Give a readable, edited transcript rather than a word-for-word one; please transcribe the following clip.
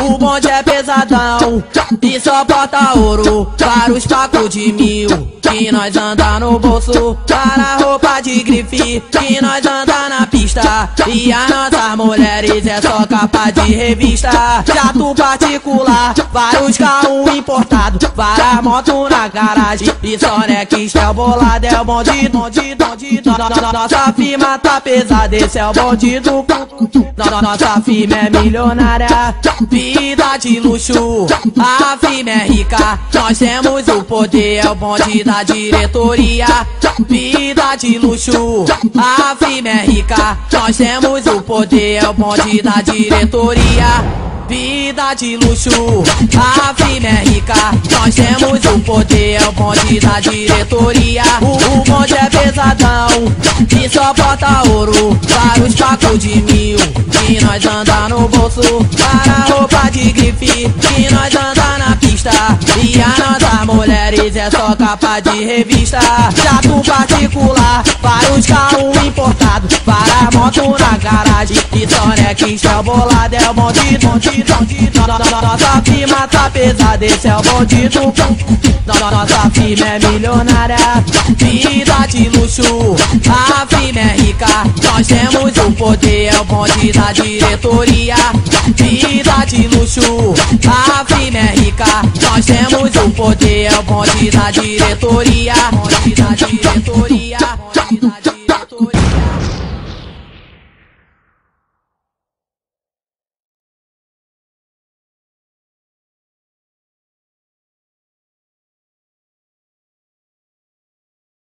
O bonde é pesadão e só bota ouro para os pacos de 1000 que nós anda no bolso, para roupa de grife que nós anda na pista. E as nossas mulheres é só capa de revista. Jato particular, vários carros importados, várias motos na garagem e só Nextel bolado. É o bonde, nossa firma tá pesada, esse é o bonde do nossa firma é milionária, vida de luxo, a firma é rica, nós temos o poder, é o bonde da diretoria. Vida de luxo, a firma é rica, nós temos o poder, é o bonde da diretoria. Vida de luxo, a firma é rica, nós temos o poder, é o bonde da diretoria. O bonde é pesadão e só bota ouro para os pacos de 1000 que nós anda no bolso, para roupa de grife que nós anda na pista. E as nossas mulheres é só capa de revista. Jato particular, vários carros importados, várias motos na garagem e só Nextel bolado. É o bonde, nossa firma tá pesada, esse é o bonde do nossa firma é milionária, vida de luxo, a firma é rica, nós temos o poder, é o bonde da diretoria. Vida de luxo, a firma é rica, nós temos o poder, é o bonde da diretoria. Bonde da diretoria.